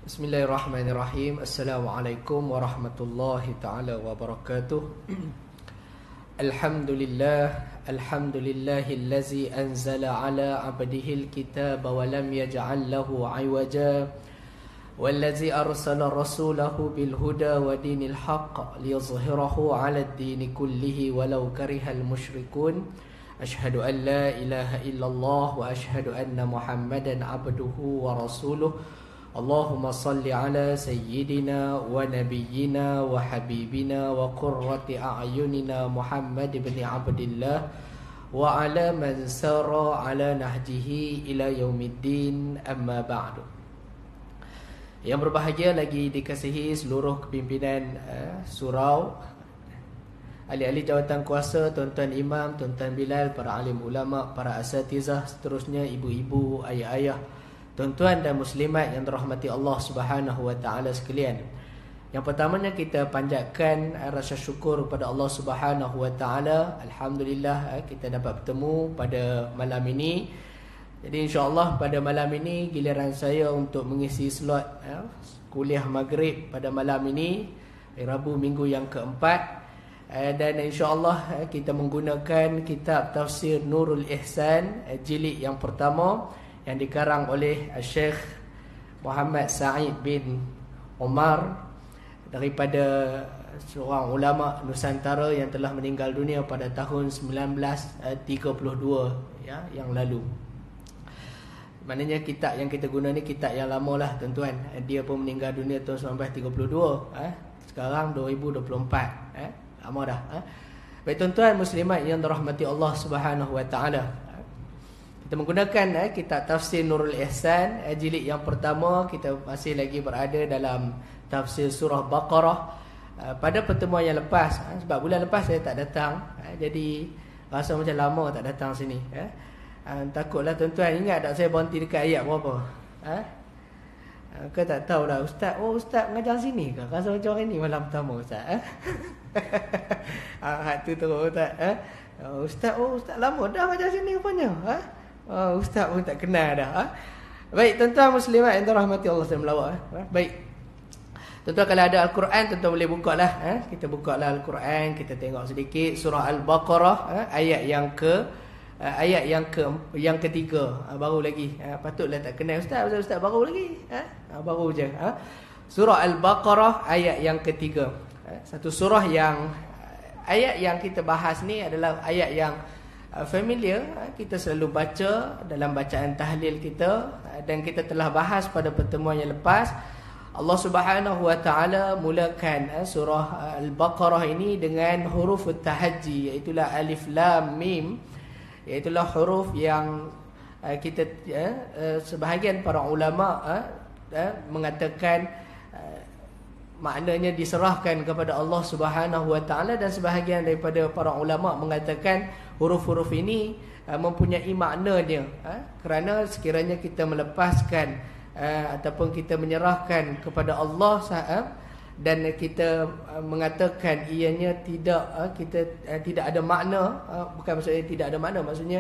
Bismillahirrahmanirrahim. Assalamualaikum warahmatullahi ta'ala wabarakatuh. Alhamdulillahillazi anzala ala abdihil kitaba wa lam yaj'al lahu 'iwaja wallazi arsala rasulahu bil huda wa dinil haqq liyuzhirahu 'ala ad-dini kullihi walau karihal musyrikun. Ashhadu an la ilaha illallah wa ashhadu anna Muhammadan abduhu wa rasuluh. Allahumma salli ala sayyidina wa nabiyyina wa habibina wa qurrati a'yunina Muhammad ibn Abdillah wa ala man sara ala nahjihi ila yaumiddin, amma ba'du. Yang berbahagia lagi dikasihi seluruh kepimpinan surau, ahli-ahli jawatan kuasa, tuan-tuan imam, tuan-tuan bilal, para alim ulama, para asatizah, seterusnya ibu-ibu, ayah-ayah, tuan-tuan dan muslimat yang dirahmati Allah Subhanahu wa taala sekalian. Yang pertamanya kita panjatkan rasa syukur kepada Allah Subhanahu wa taala. Alhamdulillah kita dapat bertemu pada malam ini. Jadi insya-Allah pada malam ini giliran saya untuk mengisi slot kuliah maghrib pada malam ini, Rabu minggu yang keempat. Dan insya-Allah kita menggunakan kitab tafsir Nurul Ihsan jilid yang pertama yang dikarang oleh Syekh Muhammad Sa'id bin Umar daripada seorang ulama Nusantara yang telah meninggal dunia pada tahun 1932 yang lalu. Maknanya kitab yang kita guna ni kitab yang lama lah tuan-tuan. Dia pun meninggal dunia tahun 1932. Sekarang 2024. Lama dah. Baik tuan-tuan muslimat yang dirahmati Allah Subhanahu wa taala. Kita menggunakan kitab tafsir Nurul Ihsan jilid yang pertama. Kita masih lagi berada dalam tafsir surah Baqarah. Pada pertemuan yang lepas, sebab bulan lepas saya tak datang, jadi rasa macam lama tak datang sini. Takutlah tuan-tuan ingat tak saya berhenti dekat ayat berapa? Kau tak tahulah ustaz. Oh ustaz mengajar sini ke? Rasa macam hari ni malam pertama ustaz. Tu terus ustaz. Ustaz lama dah mengajar sini rupanya. Ustaz pun tak kenal dah. Baik tuan-tuan muslimat yang dirahmati Allah dan melawat. Baik. Tuan-tuan kalau ada Al-Quran tuan-tuan boleh buka lah. Kita buka lah Al-Quran, kita tengok sedikit surah Al-Baqarah ayat yang ketiga. Baru lagi. Patutlah tak kenal ustaz baru lagi. Baru je. Surah Al-Baqarah ayat yang ketiga. Satu surah yang ayat yang kita bahas ni adalah ayat yang familiar, kita selalu baca dalam bacaan tahlil kita, dan kita telah bahas pada pertemuan yang lepas. Allah Subhanahu wa taala mulakan surah Al-Baqarah ini dengan huruf tahajji, iaitu alif lam mim, iaitu huruf yang kita sebahagian para ulama mengatakan maknanya diserahkan kepada Allah Subhanahu wa taala, dan sebahagian daripada para ulama mengatakan huruf-huruf ini mempunyai makna dia, kerana sekiranya kita melepaskan ataupun kita menyerahkan kepada Allah dan kita mengatakan ianya tidak ada makna, bukan maksudnya tidak ada makna, maksudnya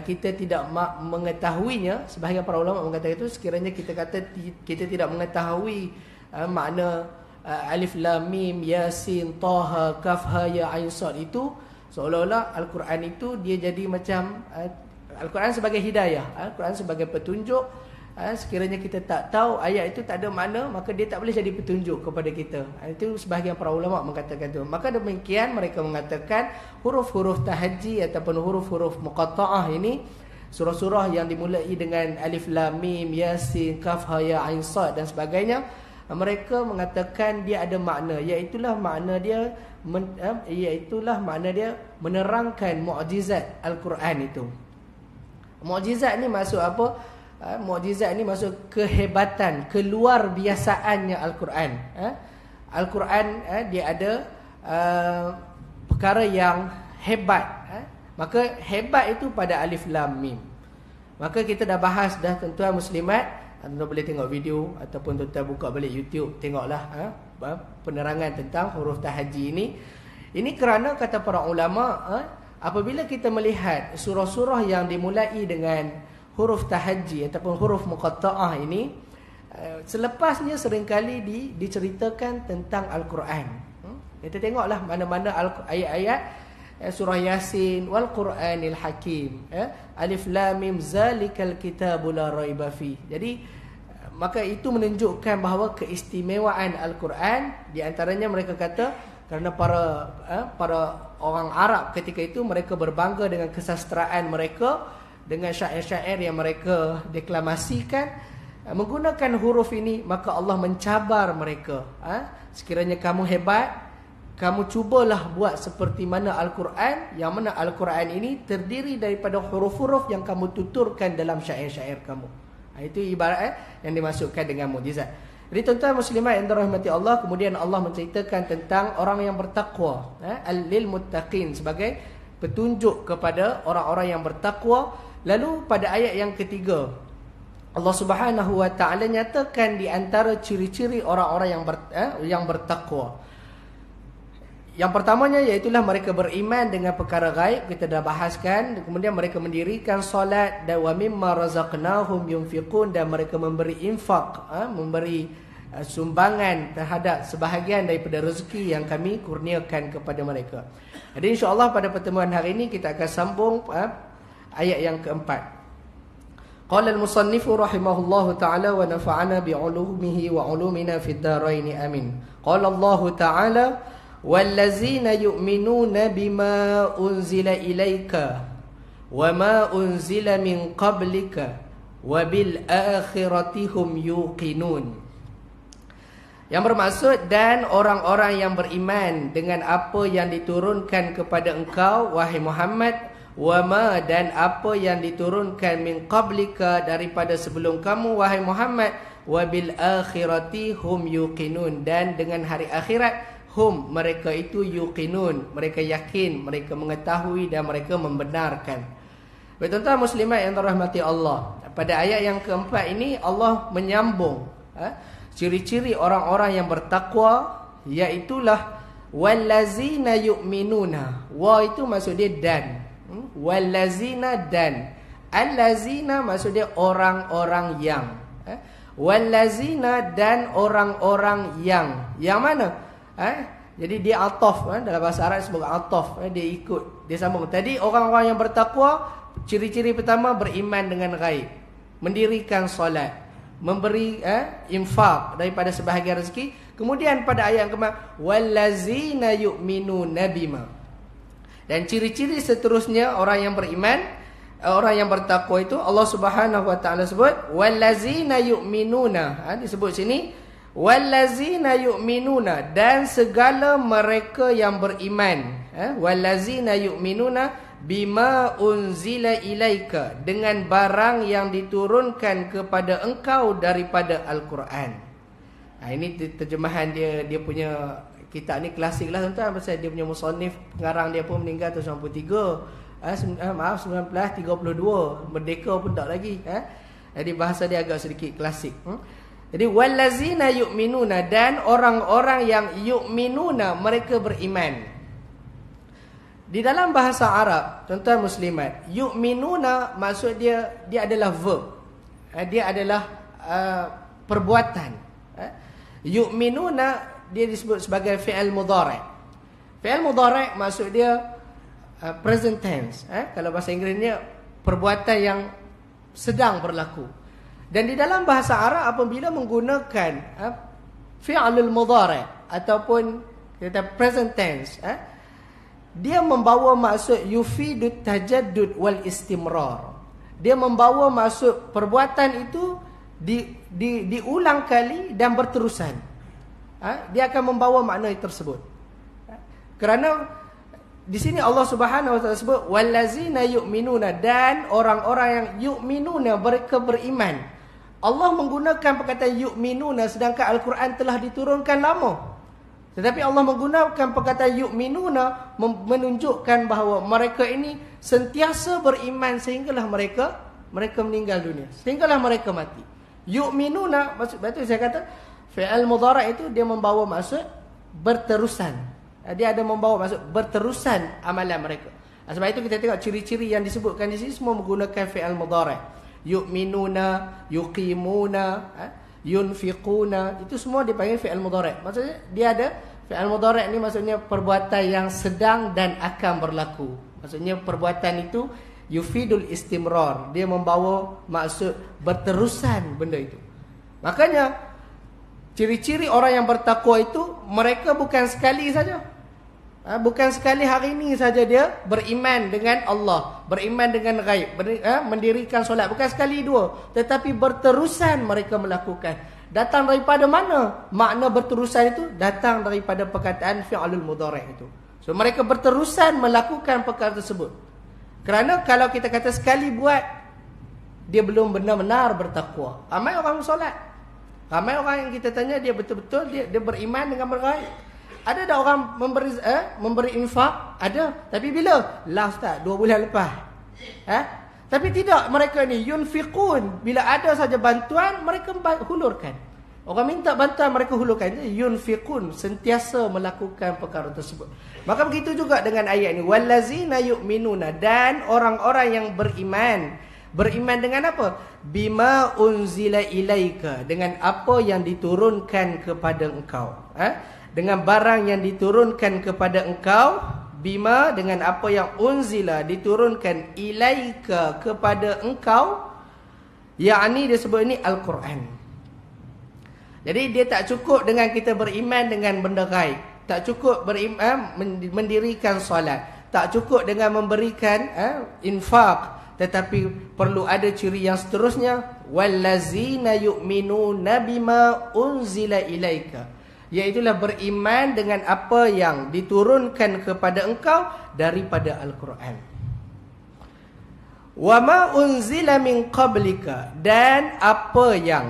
kita tidak mengetahuinya. Sebahagian para ulama mengatakan itu, sekiranya kita kata kita tidak mengetahui makna alif lam mim yasin taha kaf ha ya ain sad, itu seolah-olah Al-Quran itu dia jadi macam Al-Quran sebagai hidayah, Al-Quran sebagai petunjuk. Sekiranya kita tak tahu ayat itu tak ada makna, maka dia tak boleh jadi petunjuk kepada kita. Itu sebahagian para ulama mengatakan itu. Maka demikian mereka mengatakan huruf-huruf tahajji ataupun huruf-huruf muqatta'ah ini, surah-surah yang dimulai dengan alif lam mim yasin kaf ha ya ain sad dan sebagainya, mereka mengatakan dia ada makna, iaitulah makna dia menerangkan mukjizat Al-Quran itu. Mukjizat ni maksud apa? Mukjizat ni maksud kehebatan, keluar biasaannya Al-Quran. Al-Quran dia ada perkara yang hebat. Maka hebat itu pada alif lam mim. Maka kita dah bahas dah tuan-tuan muslimat. Anda boleh tengok video ataupun tuan-tuan buka balik YouTube, tengoklah penerangan tentang huruf tahajji ini. Ini kerana kata para ulama, apabila kita melihat surah-surah yang dimulai dengan huruf tahajji ataupun huruf muqatta'ah ini, Selepasnya seringkali diceritakan tentang Al-Quran. Kita tengoklah mana-mana ayat-ayat surah Yasin, wal Quranil Hakim, Alif Lam Mim zalikal kitabul la raiba fi. Jadi maka itu menunjukkan bahawa keistimewaan Al-Quran. Di antaranya mereka kata kerana para orang Arab ketika itu mereka berbangga dengan kesastraan mereka, dengan syair-syair yang mereka deklamasikan menggunakan huruf ini, maka Allah mencabar mereka. Sekiranya kamu hebat, kamu cubalah buat seperti mana Al-Quran, yang mana Al-Quran ini terdiri daripada huruf-huruf yang kamu tuturkan dalam syair-syair kamu. Itu ibarat yang dimasukkan dengan mukjizat. Jadi tuan-tuan muslimat yang dirahmati Allah, kemudian Allah menceritakan tentang orang yang bertakwa, lil muttaqin, sebagai petunjuk kepada orang-orang yang bertakwa. Lalu pada ayat yang ketiga, Allah Subhanahu wa taala nyatakan di antara ciri-ciri orang-orang yang bertakwa. Yang pertamanya iaitulah mereka beriman dengan perkara gaib, kita dah bahaskan. Kemudian mereka mendirikan solat, dan wa mimma razaqnahum yunfiqun, dan mereka memberi infak, memberi sumbangan terhadap sebahagian daripada rezeki yang kami kurniakan kepada mereka. Jadi insya-Allah pada pertemuan hari ini kita akan sambung ayat yang keempat. Qala al-musannifu rahimahullahu ta'ala wa nafa'ana bi'ulumihi wa 'ulumina fid dharain amin. Qala Allah ta'ala wallazina yu'minuna bima unzila ilaika wama unzila min qablika wabil akhirati hum yuqinun. Yang bermaksud, dan orang-orang yang beriman dengan apa yang diturunkan kepada engkau wahai Muhammad, wama, dan apa yang diturunkan min qablika daripada sebelum kamu wahai Muhammad, wabil akhirati hum yuqinun, dan dengan hari akhirat hum, mereka itu yuqinun, mereka yakin, mereka mengetahui dan mereka membenarkan. Tuan-tuan muslimat yang dirahmati Allah, pada ayat yang keempat ini Allah menyambung ciri-ciri orang-orang yang bertakwa, iaitulah wallazina yu'minuna. Wa itu maksud dia dan, wallazina, dan allazina maksud dia orang-orang yang, wallazina, dan orang-orang yang mana? Jadi dia ataf, dalam bahasa Arab disebut ataf, dia ikut, dia sambung. Tadi orang-orang yang bertakwa, ciri-ciri pertama beriman dengan ghaib, mendirikan solat, memberi infak daripada sebahagian rezeki. Kemudian pada ayat yang keempat, wallazina yu'minuna bima. Dan ciri-ciri seterusnya orang yang beriman, orang yang bertakwa itu Allah Subhanahu wa taala sebut wallazina yu'minuna. Disebut sini wallazina yu'minuna, dan segala mereka yang beriman, wallazina yu'minuna bima unzila ilaika, dengan barang yang diturunkan kepada engkau daripada Al-Quran. Ini terjemahan dia punya kitab ni klasik lah tuan-tuan, pasal dia punya musannif, pengarang dia pun meninggal tahun 1932, merdeka pun tak lagi. Jadi bahasa dia agak sedikit klasik. Jadi wallazina yu'minuna, dan orang-orang yang yu'minuna, mereka beriman. Di dalam bahasa Arab, tuan-tuan muslimat, yu'minuna maksud dia adalah verb. Dia adalah perbuatan. Yu'minuna dia disebut sebagai fi'il mudhari'. Fi'il mudhari' maksud dia present tense. Kalau bahasa Inggerisnya perbuatan yang sedang berlaku. Dan di dalam bahasa Arab apabila menggunakan fi'lul mudhari' ataupun kita present tense, dia membawa maksud yufidut tajaddud wal istimrar. Dia membawa maksud perbuatan itu diulang kali dan berterusan. Dia akan membawa makna tersebut. Kerana di sini Allah Subhanahu wa taala sebut wallazina yu'minuna, dan orang-orang yang yu'minuna, mereka beriman. Allah menggunakan perkataan yu'minuna sedangkan Al-Quran telah diturunkan lama. Tetapi Allah menggunakan perkataan yu'minuna menunjukkan bahawa mereka ini sentiasa beriman sehinggalah mereka meninggal dunia, sehinggalah mereka mati. Yu'minuna maksud, betul saya kata fi'il mudhari' itu dia membawa maksud berterusan. Dia ada membawa maksud berterusan amalan mereka. Sebab itu kita tengok ciri-ciri yang disebutkan di sini semua menggunakan fi'il mudhari'. Yu'minuna, yuqimuna. yunfiquna, itu semua dipanggil fi'il mudhari'. Maksudnya dia ada fi'il mudhari' ni maksudnya perbuatan yang sedang dan akan berlaku. Maksudnya perbuatan itu yufidul istimrar, dia membawa maksud berterusan benda itu. Makanya ciri-ciri orang yang bertakwa itu, mereka bukan sekali saja, bukan sekali hari ini saja dia beriman dengan Allah, beriman dengan ghaib, mendirikan solat, bukan sekali dua, tetapi berterusan mereka melakukan. Datang daripada mana makna berterusan itu? Datang daripada perkataan fi'lul mudhari' itu. So mereka berterusan melakukan perkara tersebut. Kerana kalau kita kata sekali buat, dia belum benar-benar bertakwa. Ramai orang solat, ramai orang yang kita tanya dia betul-betul dia beriman dengan ghaib. Ada tak orang memberi infak? Ada. Tapi bila? Lah Ustaz, 2 bulan lepas. Tapi tidak, mereka ni yunfiqun. Bila ada saja bantuan, mereka hulurkan. Orang minta bantuan, mereka hulurkan. Yunfiqun, sentiasa melakukan perkara tersebut. Maka begitu juga dengan ayat ni. Wallazina yu'minuna, dan orang-orang yang beriman. Beriman dengan apa? Bima unzila ilaika, dengan apa yang diturunkan kepada engkau. Dengan barang yang diturunkan kepada engkau. Bima, dengan apa yang unzila, diturunkan ilaika, kepada engkau. Yakni dia sebut ini Al-Quran. Jadi dia tak cukup dengan kita beriman dengan benda ghaib, tak cukup beriman mendirikan solat, tak cukup dengan memberikan infak, tetapi perlu ada ciri yang seterusnya. Wallazina yu'minuna bima unzila ilaika, iaitulah beriman dengan apa yang diturunkan kepada engkau daripada Al-Quran. Wa ma unzila min qablika, dan apa yang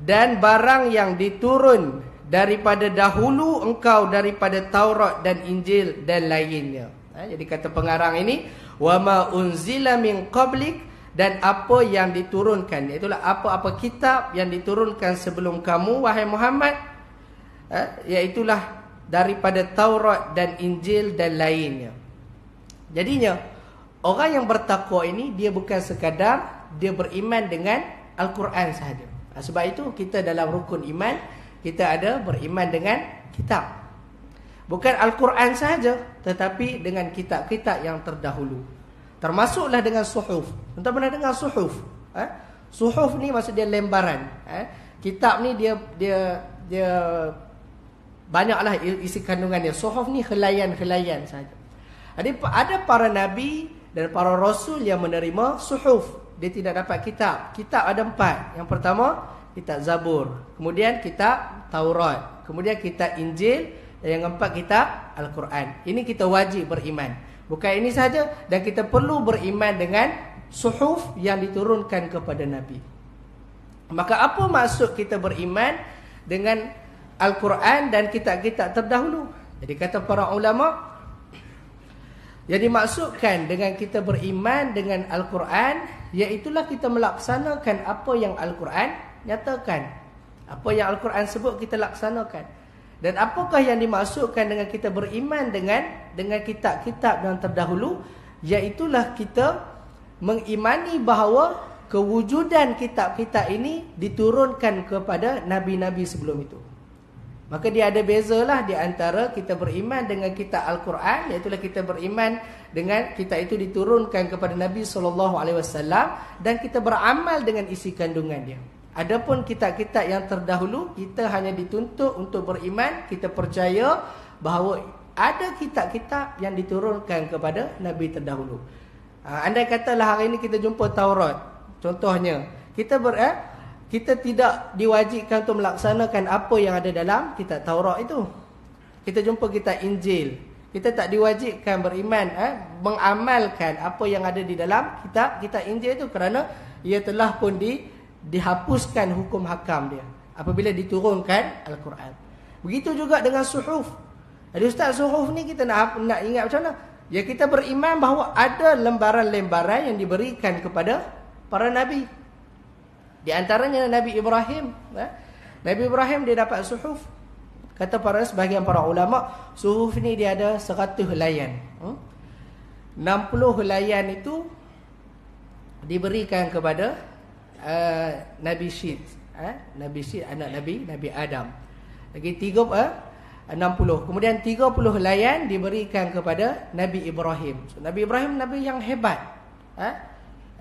dan barang yang diturun daripada dahulu engkau daripada Taurat dan Injil dan lainnya. Jadi kata pengarang ini, wa ma unzila min qablik, dan apa yang diturunkan, iaitulah apa-apa kitab yang diturunkan sebelum kamu wahai Muhammad, iaitulah daripada Taurat dan Injil dan lainnya. Jadinya orang yang bertakwa ini, dia bukan sekadar dia beriman dengan Al-Quran sahaja. Sebab itu kita dalam rukun iman, kita ada beriman dengan kitab. Bukan Al-Quran sahaja, tetapi dengan kitab-kitab yang terdahulu. Termasuklah dengan suhuf. Tuan-tuan pernah dengar suhuf? Suhuf ni maksud dia lembaran. Kitab ni dia banyaklah isi kandungan dia. Suhuf ni helaian-helaian saja. Ada para nabi dan para rasul yang menerima suhuf. Dia tidak dapat kitab. Kitab ada 4. Yang pertama, kitab Zabur. Kemudian kitab Taurat. Kemudian kitab Injil. Dan yang keempat, kitab Al-Quran. Ini kita wajib beriman. Bukan ini saja, dan kita perlu beriman dengan suhuf yang diturunkan kepada Nabi. Maka apa maksud kita beriman dengan Al-Quran dan kitab-kitab terdahulu? Jadi kata para ulama, yang dimaksudkan dengan kita beriman dengan Al-Quran, iaitulah kita melaksanakan apa yang Al-Quran nyatakan. Apa yang Al-Quran sebut, kita laksanakan. Dan apakah yang dimaksudkan dengan kita beriman dengan kitab-kitab yang terdahulu? Iaitulah kita mengimani bahawa kewujudan kitab-kitab ini diturunkan kepada nabi-nabi sebelum itu. Maka dia ada bezalah di antara kita beriman dengan kitab Al-Quran, iaitulah kita beriman dengan kitab itu diturunkan kepada Nabi SAW, dan kita beramal dengan isi kandungan dia. Adapun kitab-kitab yang terdahulu, kita hanya dituntut untuk beriman, kita percaya bahawa ada kitab-kitab yang diturunkan kepada Nabi terdahulu. Andai katalah hari ini kita jumpa Taurat, contohnya, kita tidak diwajibkan untuk melaksanakan apa yang ada dalam kitab Taurat itu. Kita jumpa kitab Injil, kita tak diwajibkan beriman, mengamalkan apa yang ada di dalam kitab Injil itu, kerana ia telah pun dihapuskan hukum hakam dia apabila diturunkan Al-Quran. Begitu juga dengan suhuf. Jadi Ustaz, suhuf ni kita nak ingat macam mana? Ya, kita beriman bahawa ada lembaran-lembaran yang diberikan kepada para nabi. Di antaranya Nabi Ibrahim. Nabi Ibrahim dia dapat suhuf. Kata sebahagian para ulama, suhuf ni dia ada 100 helaian. 60 helaian itu diberikan kepada Nabi Syed. Nabi Syed anak Nabi Adam. Lagi 60. Kemudian 30 layan diberikan kepada Nabi Ibrahim. So, Nabi Ibrahim Nabi yang hebat.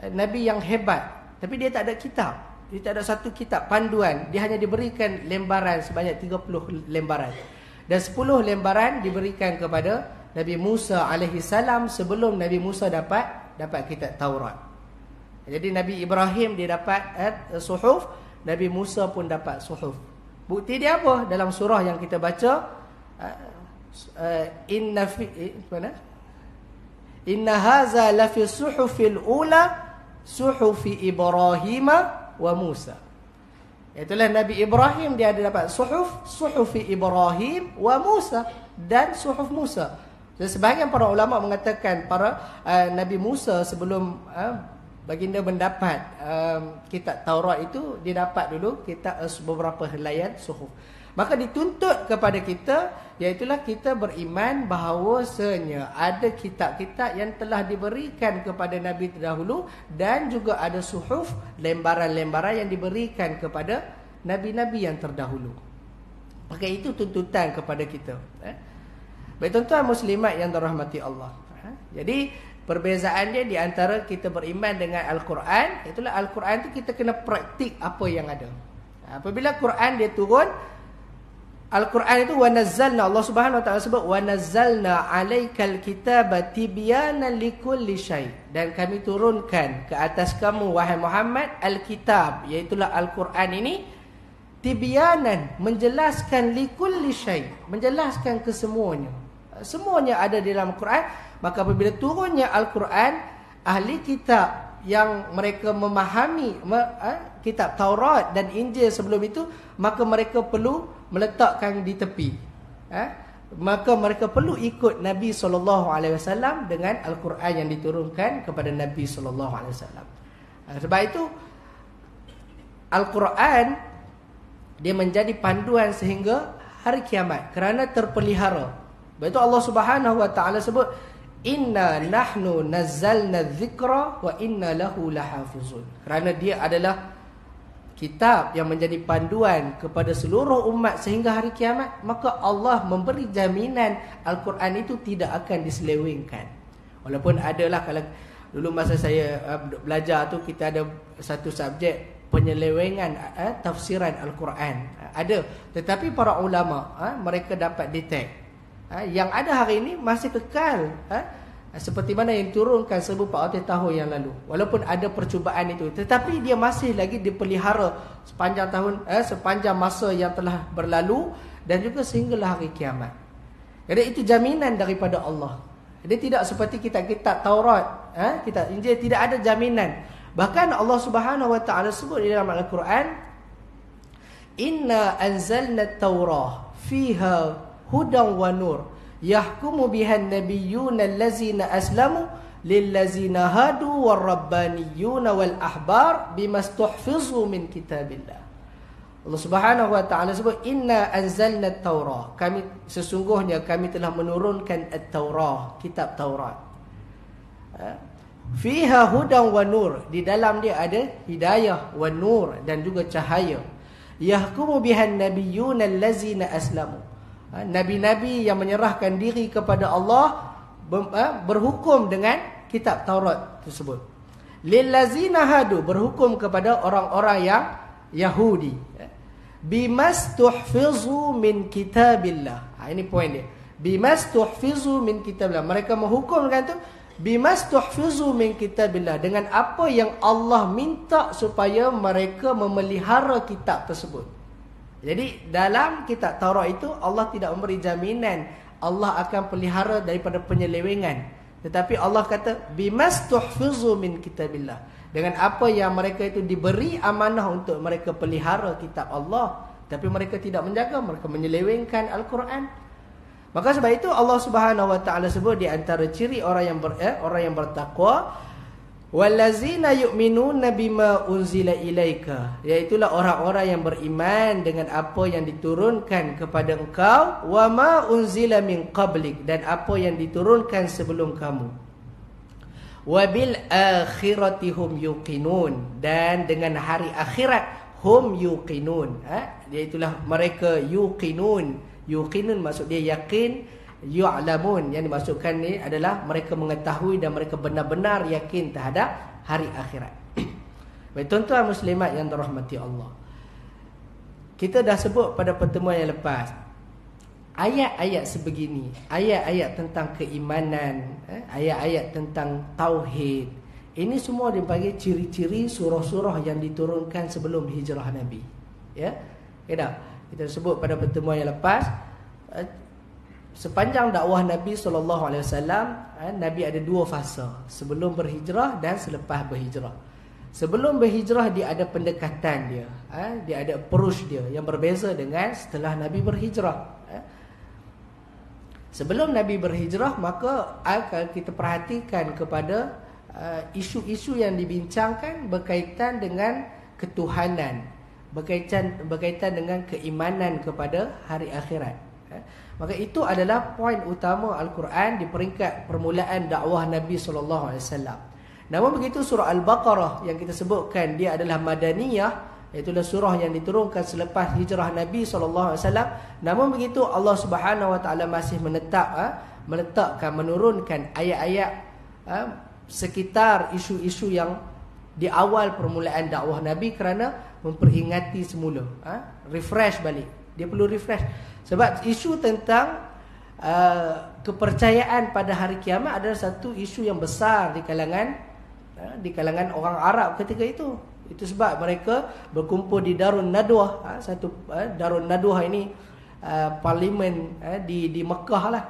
Nabi yang hebat. Tapi dia tak ada kitab. Dia tak ada satu kitab panduan. Dia hanya diberikan lembaran sebanyak 30 lembaran. Dan 10 lembaran diberikan kepada Nabi Musa alaihi salam sebelum Nabi Musa dapat kitab Taurat. Jadi Nabi Ibrahim dia dapat suhuf, Nabi Musa pun dapat suhuf. Bukti dia apa? Dalam surah yang kita baca, Inna haza lafi suhufil ula suhufi Ibrahim wa Musa. Itulah Nabi Ibrahim dia ada dapat suhufi Ibrahim wa Musa dan suhuf Musa. Sebahagian para ulama mengatakan Nabi Musa sebelum baginda mendapat kitab Taurat itu, dia dapat dulu kitab beberapa helaian suhuf. Maka dituntut kepada kita, iaitulah kita beriman bahawasanya ada kitab-kitab yang telah diberikan kepada Nabi terdahulu dan juga ada suhuf, lembaran-lembaran yang diberikan kepada Nabi-Nabi yang terdahulu. Maka itu tuntutan kepada kita. Baik tuan-tuan muslimat yang dirahmati Allah. Jadi perbezaan dia di antara kita beriman dengan Al-Quran, itulah Al-Quran itu kita kena praktik apa yang ada. Apabila Quran dia turun, Al-Quran itu wa nazzalna, Allah Subhanahu wa taala sebut wa nazzalna 'alaikal kitaba tibyanan likulli syai, dan kami turunkan ke atas kamu wahai Muhammad al-kitab, iaitu Al-Quran ini, tibyanan, menjelaskan likulli syai, menjelaskan kesemuanya. Semuanya ada di dalam Quran. Maka apabila turunnya Al-Quran, ahli kitab yang mereka memahami kitab Taurat dan Injil sebelum itu, maka mereka perlu meletakkan di tepi. Maka mereka perlu ikut Nabi SAW dengan Al-Quran yang diturunkan kepada Nabi SAW. Sebab itu Al-Quran dia menjadi panduan sehingga hari kiamat kerana terpelihara. Sebab itu Allah Subhanahu wa taala sebut, Inna nahnu nazzalna dzikra wa inna lahu lahafizun. Kerana dia adalah kitab yang menjadi panduan kepada seluruh umat sehingga hari kiamat, maka Allah memberi jaminan Al-Quran itu tidak akan diselewengkan. Walaupun adalah, kalau dulu masa saya belajar tu, kita ada satu subjek penyelewengan tafsiran Al-Quran. Ada. Tetapi para ulama mereka dapat detect. Yang ada hari ini masih kekal seperti mana yang turunkan 1400 tahun yang lalu. Walaupun ada percubaan itu, tetapi dia masih lagi dipelihara sepanjang tahun, sepanjang masa yang telah berlalu dan juga sehinggalah hari kiamat. Jadi itu jaminan daripada Allah. Jadi tidak seperti kitab-kitab Taurat, kitab Injil, tidak ada jaminan. Bahkan Allah Subhanahu wa taala sebut di dalam Al-Quran, Inna anzalna at-Taurah fiha hudan wa nur yahkumu bihan nabiyyuna allazina aslamu lillazina hadu warabbaniyuna wal ahbar bimastuhfizu min kitabillah. Allah Subhanahu wa taala sebut, Inna anzalna at-Taurah, kami sesungguhnya kami telah menurunkan at-Taurah, kitab Taurat. Fiha hudan wa nur, di dalam dia ada hidayah wa nur dan juga cahaya. Yahkumu bihan nabiyyuna allazina aslamu, Nabi-Nabi yang menyerahkan diri kepada Allah berhukum dengan kitab Taurat tersebut. Lillazina hadu, berhukum kepada orang-orang yang Yahudi. Bimastuhfizu min kitabillah. Ini poin dia. Bimastuhfizu min kitabillah. Mereka menghukum dengan itu, bimastuhfizu min kitabillah, dengan apa yang Allah minta supaya mereka memelihara kitab tersebut. Jadi dalam kitab Taurat itu Allah tidak memberi jaminan Allah akan pelihara daripada penyelewengan. Tetapi Allah kata bimastuhfizu min kitabillah, dengan apa yang mereka itu diberi amanah untuk mereka pelihara kitab Allah, tapi mereka tidak menjaga, mereka menyelewengkan Al-Quran. Maka sebab itu Allah Subhanahu wa taala sebut di antara ciri orang yang bertakwa, wallazina yu'minuna bima unzila ilaika, iaitulah orang-orang yang beriman dengan apa yang diturunkan kepada engkau, wa ma unzila min qablik, dan apa yang diturunkan sebelum kamu, wa bil akhirati hum yuqinun, dan dengan hari akhirat hum yuqinun, iaitulah mereka yuqinun. Yuqinun maksud dia yakin, yu'lamun yang dimaksudkan ni adalah mereka mengetahui dan mereka benar-benar yakin terhadap hari akhirat. Baik tuan-tuan muslimat yang dirahmati Allah, kita dah sebut pada pertemuan yang lepas, ayat-ayat sebegini, ayat-ayat tentang keimanan, ayat-ayat tentang tauhid, ini semua dipanggil ciri-ciri surah-surah yang diturunkan sebelum hijrah Nabi. Ya, kita sebut pada pertemuan yang lepas, sepanjang dakwah Nabi SAW, Nabi ada dua fasa, sebelum berhijrah dan selepas berhijrah. Sebelum berhijrah dia ada pendekatan dia, dia ada approach dia yang berbeza dengan setelah Nabi berhijrah. Sebelum Nabi berhijrah, maka kalau kita perhatikan kepada isu-isu yang dibincangkan berkaitan dengan ketuhanan, berkaitan dengan keimanan kepada hari akhirat. Maka itu adalah poin utama Al-Quran di peringkat permulaan dakwah Nabi SAW. Namun begitu surah Al-Baqarah yang kita sebutkan dia adalah Madaniyah, iaitulah surah yang diturunkan selepas hijrah Nabi SAW. Namun begitu Allah Subhanahu Wa Taala masih meletakkan, menurunkan ayat-ayat sekitar isu-isu yang di awal permulaan dakwah Nabi kerana memperingati semula, refresh balik. Dia perlu refresh sebab isu tentang kepercayaan pada hari kiamat adalah satu isu yang besar di kalangan orang Arab ketika itu. Itu sebab mereka berkumpul di Darun Nadwah. Darun Nadwah ini parlimen di Mekah lah.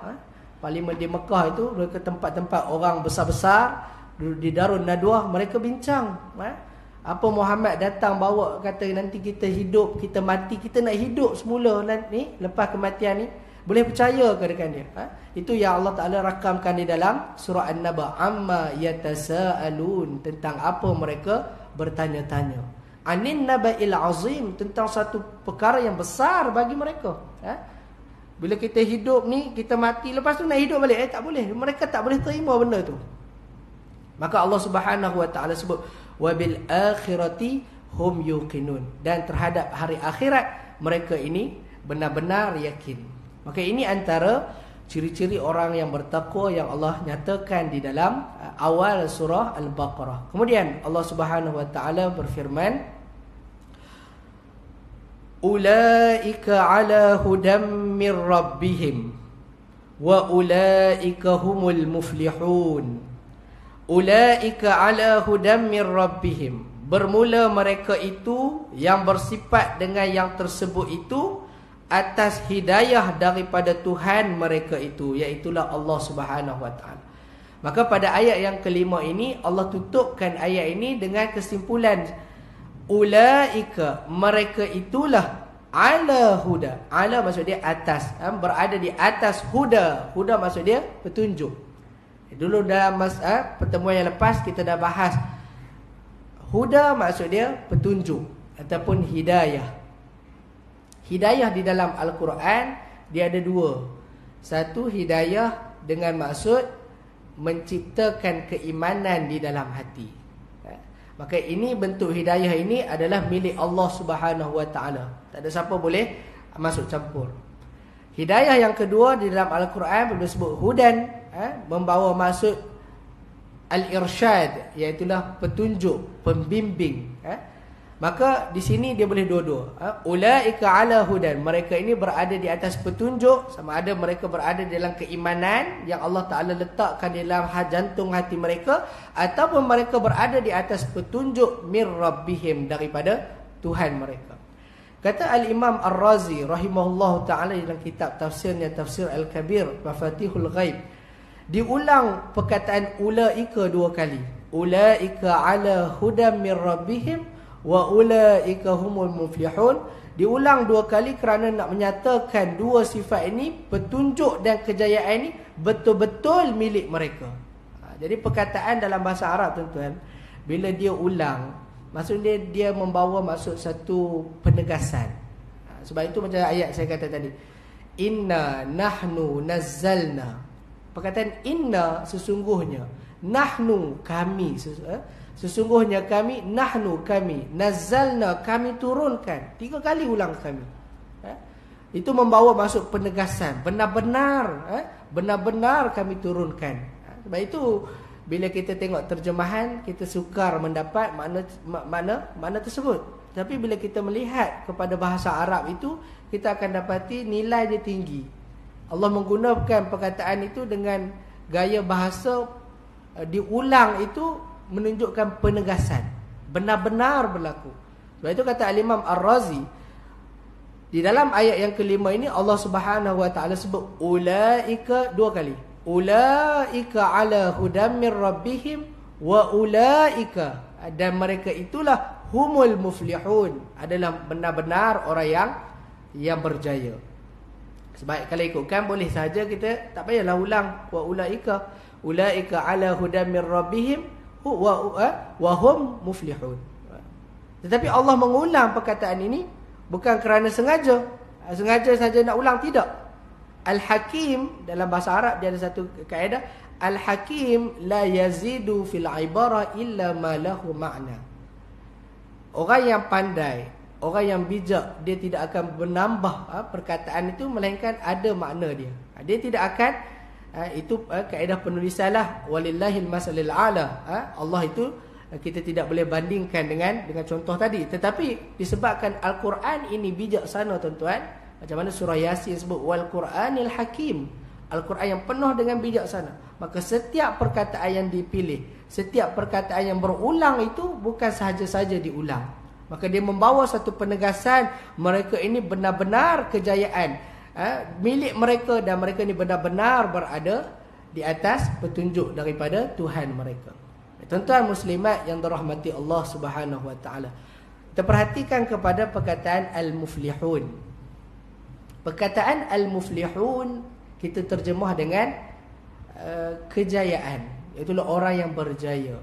Parlimen di Mekah itu mereka tempat-tempat orang besar-besar di Darun Nadwah. Mereka bincang apa Muhammad datang bawa, kata nanti kita hidup, kita mati, kita nak hidup semula ni lepas kematian ni. Boleh percaya ke dengan dia? Itu yang Allah Ta'ala rakamkan di dalam surah An-Naba. Amma yatasa'alun, tentang apa mereka bertanya-tanya. Anin naba'il azim, tentang satu perkara yang besar bagi mereka. Bila kita hidup ni, kita mati, lepas tu nak hidup balik, tak boleh. Mereka tak boleh terima benda tu. Maka Allah Subhanahu Wa Ta'ala sebut wabil akhirati hum yuqinun, dan terhadap hari akhirat mereka ini benar-benar yakin. Maka ini antara ciri-ciri orang yang bertakwa yang Allah nyatakan di dalam awal surah Al-Baqarah. Kemudian Allah Subhanahu Wa Ta'ala berfirman, ulaika ala hudam mir rabbihim wa ulaika humul muflihun. Ulaika ala hudam mir rabbihim, bermula mereka itu yang bersifat dengan yang tersebut itu atas hidayah daripada Tuhan mereka itu, iaitulah Allah Subhanahu Wa Ta'ala. Maka pada ayat yang kelima ini Allah tutupkan ayat ini dengan kesimpulan ulaika, mereka itulah ala huda. Ala maksud dia atas, berada di atas huda. Huda maksud dia petunjuk. Dulu dalam pertemuan yang lepas kita dah bahas huda maksud dia petunjuk ataupun hidayah. Hidayah di dalam Al-Quran dia ada dua. Satu, hidayah dengan maksud menciptakan keimanan di dalam hati. Maka ini bentuk hidayah ini adalah milik Allah Subhanahu Wa Ta'ala. Tak ada siapa boleh masuk campur. Hidayah yang kedua di dalam Al-Quran disebut hudan, membawa maksud al-irsyad, iaitulah petunjuk, pembimbing. Maka di sini dia boleh dua-dua. Ulaika ala hudan, mereka ini berada di atas petunjuk, sama ada mereka berada dalam keimanan yang Allah Ta'ala letakkan di dalam jantung hati mereka, ataupun mereka berada di atas petunjuk mir rabbihim, daripada Tuhan mereka. Kata Al-Imam Ar-Razi rahimahullah ta'ala dalam kitab tafsirnya, Tafsir Al-Kabir Mafatihul Ghaib, diulang perkataan ulaika dua kali. Ulaika ala hudan mir rabbihim wa ulaika humul muflihun. Diulang dua kali kerana nak menyatakan dua sifat ini, petunjuk dan kejayaan ini betul-betul milik mereka. Jadi perkataan dalam bahasa Arab tuan-tuan, bila dia ulang, maksudnya dia membawa maksud satu penegasan. Sebab itu macam ayat saya kata tadi, inna nahnu nazzalna. Perkataan inna sesungguhnya, nahnu kami, Sesungguhnya kami, nahnu kami, nazzalna kami turunkan. 3 kali ulang kami. Itu membawa masuk penegasan. Benar-benar, benar-benar kami turunkan. Sebab itu bila kita tengok terjemahan, kita sukar mendapat makna tersebut. Tapi bila kita melihat kepada bahasa Arab itu, kita akan dapati nilai dia tinggi. Allah menggunakan perkataan itu dengan gaya bahasa diulang itu menunjukkan penegasan, benar-benar berlaku. Sebab itu kata Al-Imam Ar-Razi, di dalam ayat yang kelima ini Allah Subhanahu wa taala sebut ulaika 2 kali. Ulaika ala hudam mir rabbihim wa ulaika, dan mereka itulah humul muflihun, adalah benar-benar orang yang berjaya. Sebab kalau ikutkan boleh saja kita tak payahlah ulang wa ulaika ala hudam mir rabbihim wa hum muflihun. Tetapi Allah mengulang perkataan ini bukan kerana sengaja saja nak ulang, tidak. Al-Hakim dalam bahasa Arab dia ada satu kaedah, Al-Hakim la yazidu fil ibarah illa ma lahu ma'na. Orang yang pandai, orang yang bijak, dia tidak akan menambah perkataan itu melainkan ada makna dia. Dia tidak akan itu kaedah penulisan lah, walillahil masalil a'la. Allah itu kita tidak boleh bandingkan dengan contoh tadi. Tetapi disebabkan Al-Quran ini bijaksana, tuan-tuan, macam mana surah Yasin sebut wal Quranil Hakim, Al-Quran yang penuh dengan bijaksana. Maka setiap perkataan yang dipilih, setiap perkataan yang berulang itu bukan sahaja-saja diulang. Maka dia membawa satu penegasan, mereka ini benar-benar kejayaan milik mereka, dan mereka ni benar-benar berada di atas petunjuk daripada Tuhan mereka. Tuan-tuan muslimat yang dirahmati Allah Subhanahu wa taala, kita perhatikan kepada perkataan al-muflihun. Perkataan al-muflihun kita terjemah dengan kejayaan, iaitu orang yang berjaya.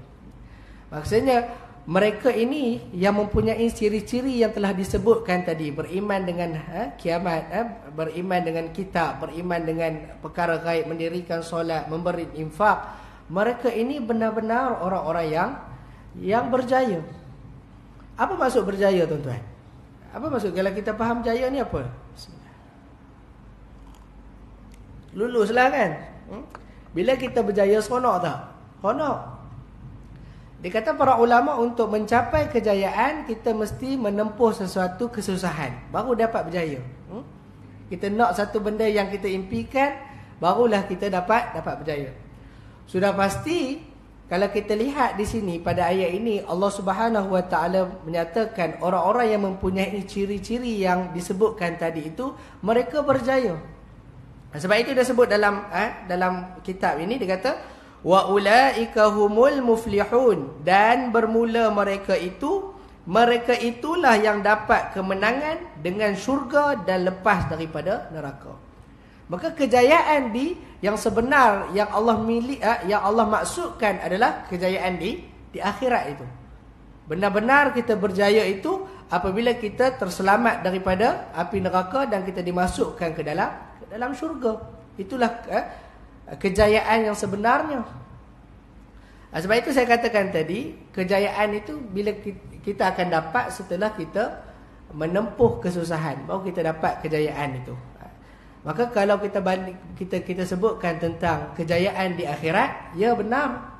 Maksudnya mereka ini yang mempunyai ciri-ciri yang telah disebutkan tadi, beriman dengan kiamat, beriman dengan kitab, beriman dengan perkara gaib, mendirikan solat, memberi infak. Mereka ini benar-benar orang-orang yang berjaya. Apa maksud berjaya, tuan-tuan? Apa maksud kalau kita faham jaya ni apa? Luluslah kan? Bila kita berjaya, seronok tak? Seronok. Dia kata para ulama, untuk mencapai kejayaan kita mesti menempuh sesuatu kesusahan baru dapat berjaya. Kita nak satu benda yang kita impikan, barulah kita dapat berjaya. Sudah pasti kalau kita lihat di sini pada ayat ini, Allah Subhanahu wa taala menyatakan orang-orang yang mempunyai ciri-ciri yang disebutkan tadi itu mereka berjaya. Sebab itu dia sebut dalam kitab ini, dia kata wa ulaika humul muflihun, dan bermula mereka itulah yang dapat kemenangan dengan syurga dan lepas daripada neraka. Maka kejayaan yang sebenar yang Allah yang Allah maksudkan adalah kejayaan di akhirat itu. Benar-benar kita berjaya itu apabila kita terselamat daripada api neraka dan kita dimasukkan ke dalam syurga. Itulah kejayaan yang sebenarnya. Sebab itu saya katakan tadi, kejayaan itu bila kita akan dapat setelah kita menempuh kesusahan, baru kita dapat kejayaan itu. Maka kalau kita sebutkan tentang kejayaan di akhirat, ya benar,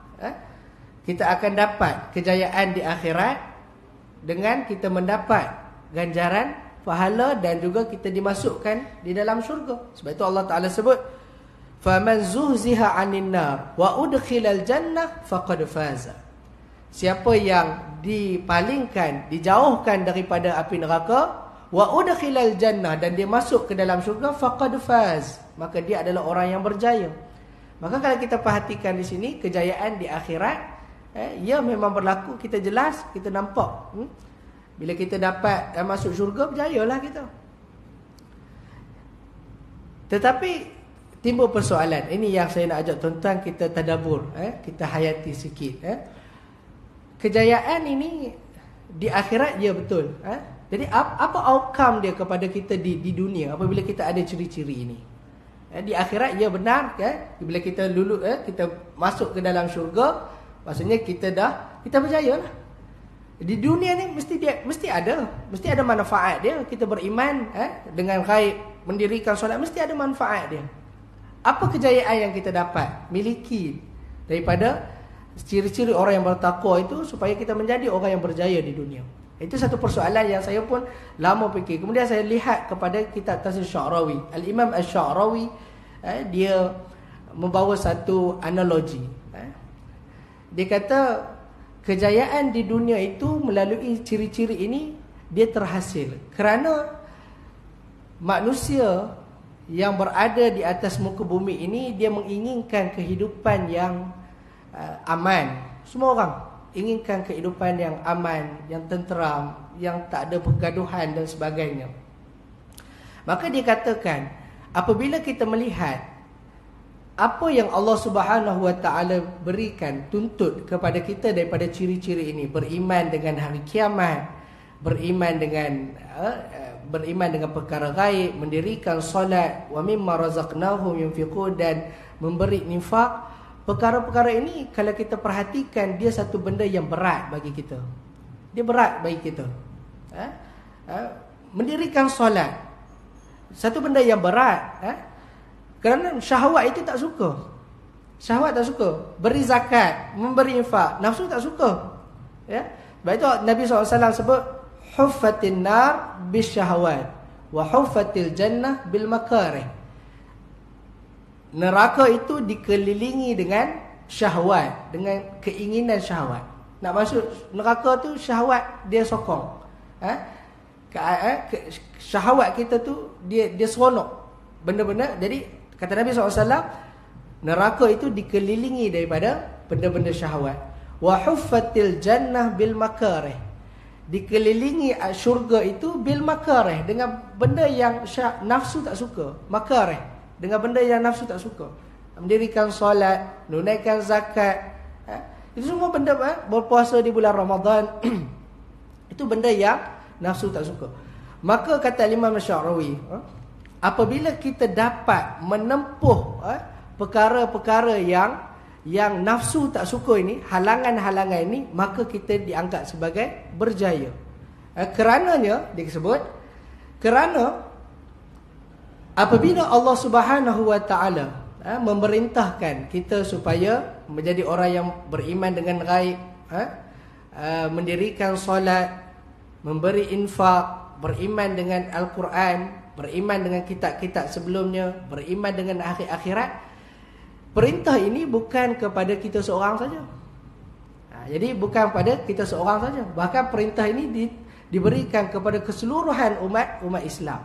kita akan dapat kejayaan di akhirat dengan kita mendapat ganjaran pahala dan juga kita dimasukkan di dalam syurga. Sebab itu Allah Ta'ala sebut faman zuhziha 'anil nar wa udkhilal jannah faqad faza. Siapa yang dipalingkan, dijauhkan daripada api neraka, wa udkhilal jannah, dan dia masuk ke dalam syurga, faqad faz, maka dia adalah orang yang berjaya. Maka kalau kita perhatikan di sini, kejayaan di akhirat ya memang berlaku, kita jelas, kita nampak. Bila kita dapat masuk syurga, berjayalah kita. Tetapi timbul persoalan, ini yang saya nak ajak tuan-tuan kita tadabbur, kita hayati sikit. Kejayaan ini di akhirat, ya betul. Jadi apa outcome dia kepada kita di dunia apabila kita ada ciri-ciri ini? Di akhirat, ya benar, bila kita kita masuk ke dalam syurga, maksudnya kita kita berjaya lah. Di dunia ni mesti ada manfaat dia. Kita beriman dengan gaib, mendirikan solat, mesti ada manfaat dia. Apa kejayaan yang kita dapat miliki daripada ciri-ciri orang yang bertakwa itu supaya kita menjadi orang yang berjaya di dunia? Itu satu persoalan yang saya pun lama fikir. Kemudian saya lihat kepada kitab Tafsir Sya'rawi. Al-Imam Asy-Sya'rawi dia membawa satu analogi. Dia kata kejayaan di dunia itu melalui ciri-ciri ini dia terhasil kerana manusia yang berada di atas muka bumi ini dia menginginkan kehidupan yang aman. Semua orang inginkan kehidupan yang aman, yang tenteram, yang tak ada pergaduhan dan sebagainya. Maka dia katakan, apabila kita melihat apa yang Allah Subhanahu Wa Taala berikan, tuntut kepada kita daripada ciri-ciri ini, beriman dengan hari kiamat, beriman dengan perkara gaib, mendirikan solat, wa mimma razaqnahum yunfiqun, dan memberi infak. Perkara-perkara ini kalau kita perhatikan, dia satu benda yang berat bagi kita. Dia berat bagi kita. Mendirikan solat, satu benda yang berat. Kerana syahwat itu tak suka. Syahwat tak suka. Beri zakat, memberi infak, nafsu tak suka. Ya. Sebab itu Nabi SAW sebut huffatin nar bisyahawat wa huffatil jannah bil makarih. Neraka itu dikelilingi dengan syahwat, dengan keinginan syahwat. Nak masuk neraka tu syahwat dia sokong. Syahwat kita tu dia seronok. Benda-benda. Jadi kata Nabi SAW, neraka itu dikelilingi daripada benda-benda syahwat. Wa huffatil jannah bil makarih. Dikelilingi syurga itu bil makarih, dengan benda yang nafsu tak suka. Makarih, dengan benda yang nafsu tak suka. Mendirikan solat, menunaikan zakat, itu semua benda, berpuasa di bulan Ramadan. Itu benda yang nafsu tak suka. Maka kata Imam Sya'rawi, apabila kita dapat menempuh perkara-perkara yang nafsu tak suka ini, halangan-halangan ini, maka kita dianggap sebagai berjaya. Kerananya dia sebut, kerana apabila Allah Subhanahu Wa Taala memerintahkan kita supaya menjadi orang yang beriman dengan gaib, mendirikan solat, memberi infak, beriman dengan Al-Quran, beriman dengan kitab-kitab sebelumnya, beriman dengan akhir akhirat. Perintah ini bukan kepada kita seorang saja. Jadi bukan pada kita seorang saja. Bahkan perintah ini diberikan kepada keseluruhan umat Islam.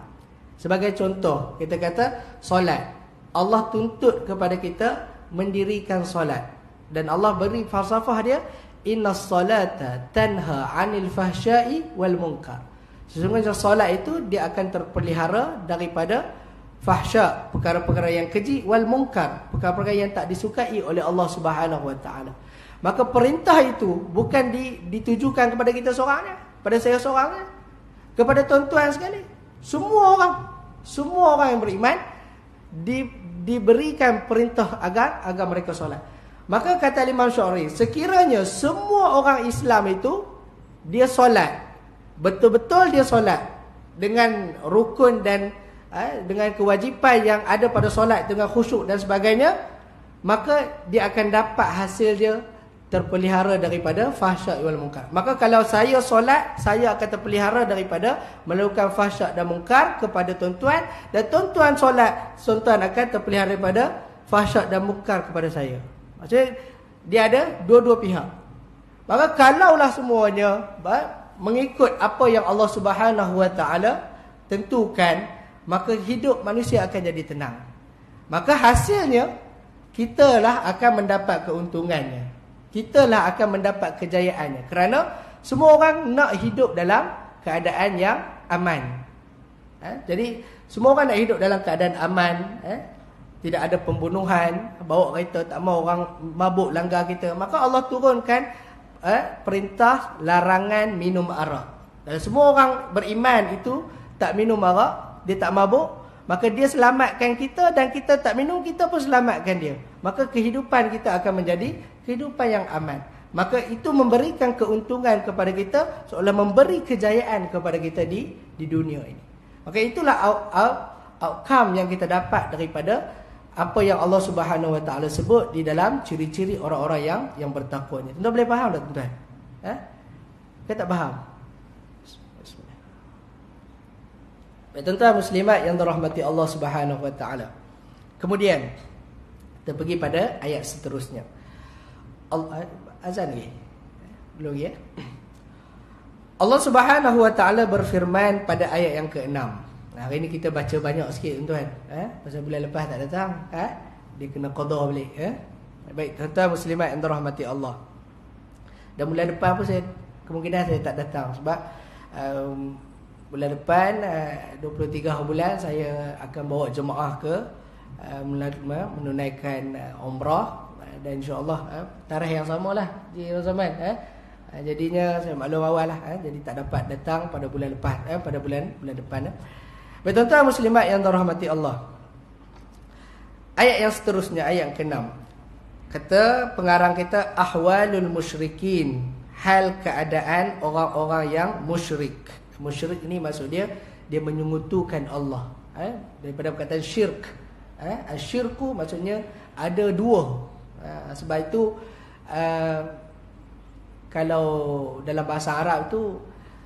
Sebagai contoh, kita kata solat. Allah tuntut kepada kita mendirikan solat. Dan Allah beri falsafah dia, innas salata tanha 'anil fahsya'i wal munkar. Sesungguhnya solat itu dia akan terpelihara daripada fahsya, perkara-perkara yang keji, wal munkar, perkara-perkara yang tak disukai oleh Allah Subhanahu Wa Taala. Maka perintah itu bukan ditujukan kepada kita seorangnya, pada saya seorangnya, kepada tuan-tuan sekali. Semua orang yang beriman diberikan perintah agar mereka solat. Maka kata Imam Sya'rawi, sekiranya semua orang Islam itu dia solat, betul-betul dia solat dengan rukun dan dengan kewajipan yang ada pada solat, dengan khusyuk dan sebagainya, maka dia akan dapat hasil dia terpelihara daripada fahsyak wal munkar. Maka kalau saya solat, saya akan terpelihara daripada melakukan fahsyak dan munkar kepada tuan-tuan, dan tuan-tuan solat, tuan-tuan akan terpelihara daripada fahsyak dan munkar kepada saya. Maksudnya dia ada dua-dua pihak. Maka kalaulah semuanya mengikut apa yang Allah Subhanahu Wa Taala tentukan, maka hidup manusia akan jadi tenang. Maka hasilnya kitalah akan mendapat keuntungannya, kitalah akan mendapat kejayaannya. Kerana semua orang nak hidup dalam keadaan yang aman. Jadi semua orang nak hidup dalam keadaan aman. Tidak ada pembunuhan, bawa kereta tak mau orang mabuk langgar kita. Maka Allah turunkan perintah larangan minum arak. Dan semua orang beriman itu tak minum arak, dia tak mabuk, maka dia selamatkan kita, dan kita tak minum, kita pun selamatkan dia. Maka kehidupan kita akan menjadi kehidupan yang aman. maka itu memberikan keuntungan kepada kita, seolah memberi kejayaan kepada kita di dunia ini. Maka itulah outcome yang kita dapat daripada apa yang Allah Subhanahu Wa Taala sebut di dalam ciri-ciri orang-orang yang bertakwa ni. Tuan boleh faham tak tuan? Kita tak faham? Tuan-tuan muslimat yang dirahmati Allah Subhanahu Wa Taala. Kemudian kita pergi pada ayat seterusnya. Azan lagi? Belum ya? Allah Subhanahu Wa Taala berfirman pada ayat yang ke-6. Hari ini kita baca banyak sikit tuan-tuan. Pasal bulan lepas tak datang, dia kena qada balik. Baik, tuan-tuan muslimat yang dirahmati Allah. Dan bulan depan pun kemungkinan saya tak datang sebab bulan depan 23 bulan saya akan bawa jemaah ke menunaikan umrah. Dan insyaAllah tarikh yang samalah di zaman. Jadinya saya maklum awal lah. Jadi tak dapat datang pada bulan lepas, pada bulan depan. Tuan-tuan muslimat yang dirahmati Allah. Ayat yang seterusnya, ayat yang ke-6. Kata pengarang kita, ahwalul musyrikin, hal keadaan orang-orang yang musyrik. Musyrik ini maksud dia menyekutukan Allah. Daripada perkataan syirk. Asyirku maksudnya ada dua. Sebab itu kalau dalam bahasa Arab tu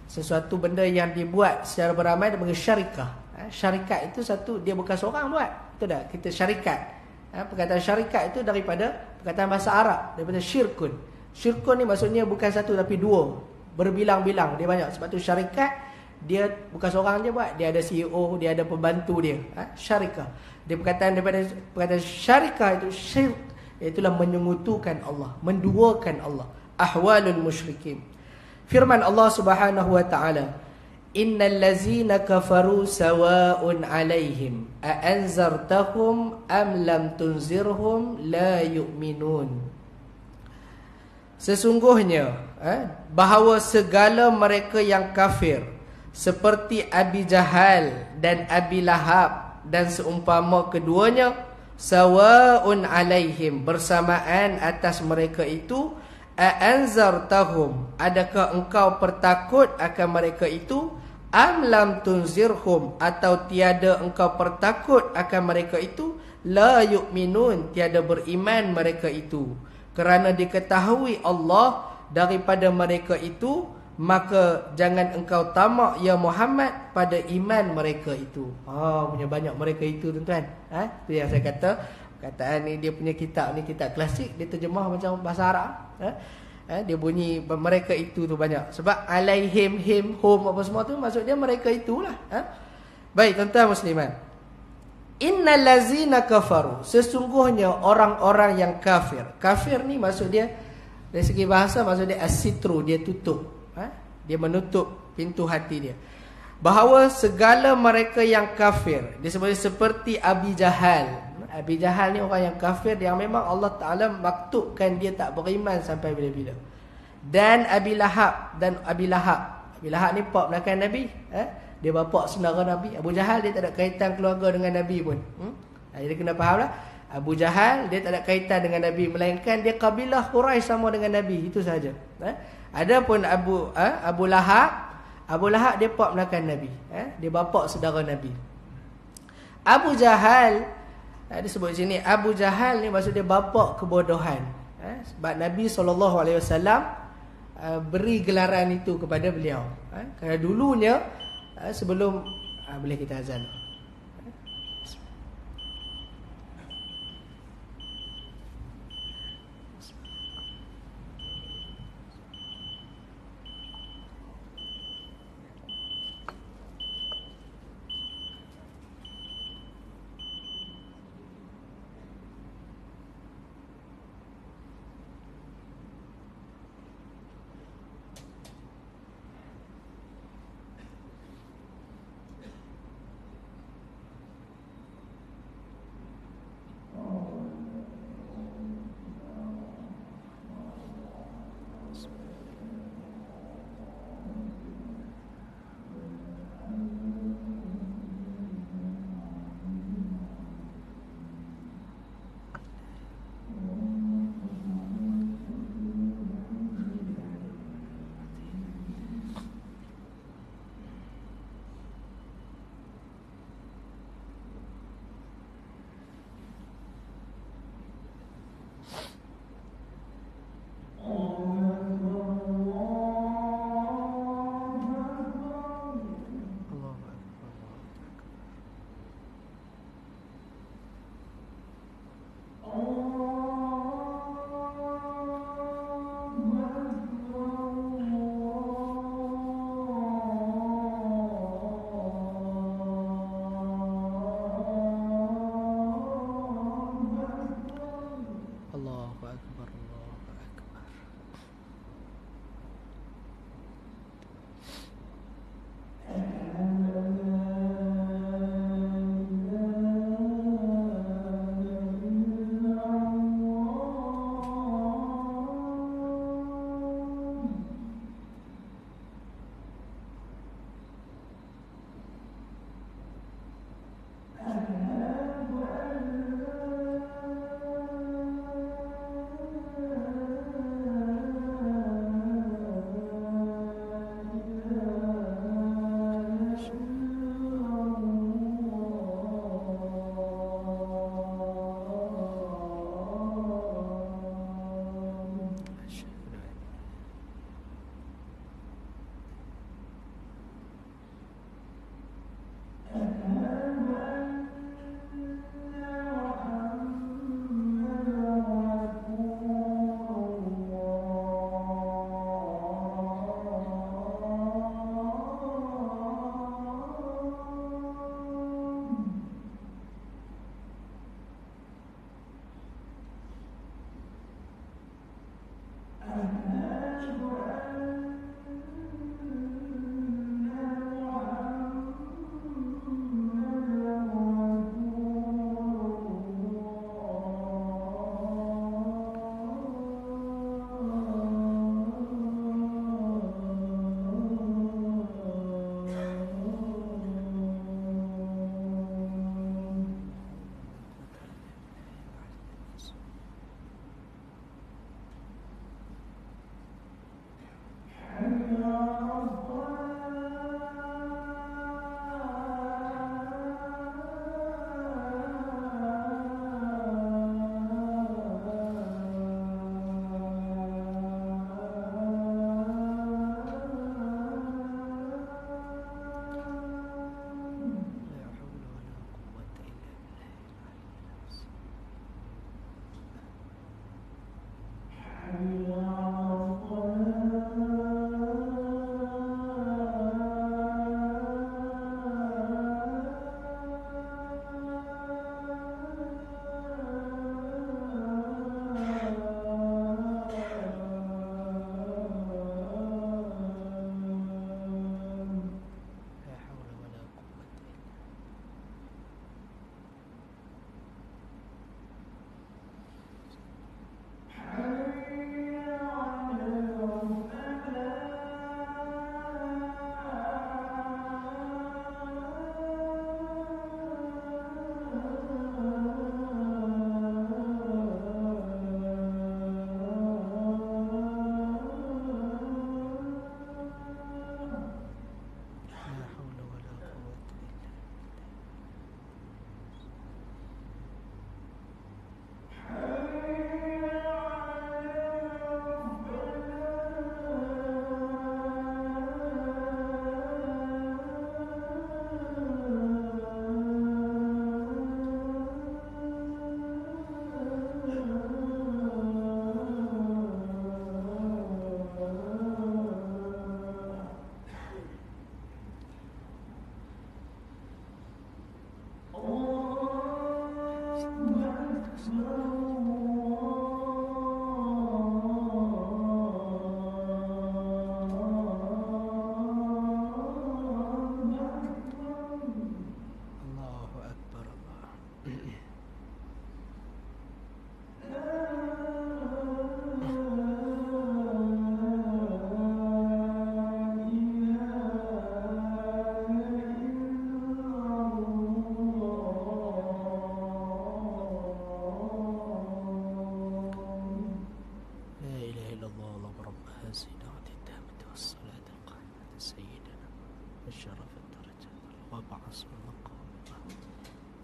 sesuatu benda yang dibuat secara beramai dia panggil syarikah. Syarikat itu satu, dia bukan seorang buat. Betul tak? Kita syarikat. Perkataan syarikat itu daripada perkataan bahasa Arab, daripada syirkun. Syirkun ni maksudnya bukan satu tapi dua, berbilang-bilang, dia banyak. Sebab tu syarikat dia bukan seorang je buat, dia ada CEO, dia ada pembantu dia. Syarikah. Dia daripada perkataan syarikah itu syirk, itulah menyekutukan Allah, menduakan Allah. Ahwalul musyrikin. Firman Allah Subhanahu Wa Taala, innal ladzina kafaru sawa'un 'alaihim a anzartahum am lam tunzirhum la yu'minun. Sesungguhnya bahawa segala mereka yang kafir seperti Abi Jahal dan Abi Lahab dan seumpama keduanya, sawa'un 'alaihim, bersamaan atas mereka itu, a'anzartahum, adakah engkau bertakut akan mereka itu, am lam tunzirhum, atau tiada engkau bertakut akan mereka itu, la yu'minun, tiada beriman mereka itu. Kerana diketahui Allah daripada mereka itu, maka jangan engkau tamak ya Muhammad pada iman mereka itu. Punya banyak mereka itu tuan-tuan. Itu yang saya kata, kataan ni dia punya kitab ni, kitab klasik, dia terjemah macam bahasa Arab. Dia bunyi mereka itu tu banyak. Sebab alaihim, him, hum, apa semua tu maksud dia mereka itulah. Baik tuan-tuan muslimat. Innal ladzina kafaru, sesungguhnya orang-orang yang kafir. Kafir ni maksud dia dari segi bahasa maksud dia as-sitru, dia tutup. Dia menutup pintu hati dia. Bahawa segala mereka yang kafir disebut seperti Abi Jahal. Abi Jahal ni orang yang kafir yang memang Allah Ta'ala maktubkan dia tak beriman sampai bila-bila. Dan Abi Lahab, Abi Lahab ni pak belakang Nabi. Dia bapa saudara Nabi. Abu Jahal dia tak ada kaitan keluarga dengan Nabi pun. Jadi kena faham lah. Abu Jahal dia tak ada kaitan dengan Nabi, melainkan dia kabilah Quraisy sama dengan Nabi, itu saja. Adapun Abu Lahab dia pak belakang Nabi. Dia bapa saudara Nabi. Abu Jahal disebut sini, Abu Jahal ni maksud dia bapa kebodohan. Sebab Nabi SAW beri gelaran itu kepada beliau. Kerana dulunya sebelum boleh kita azan.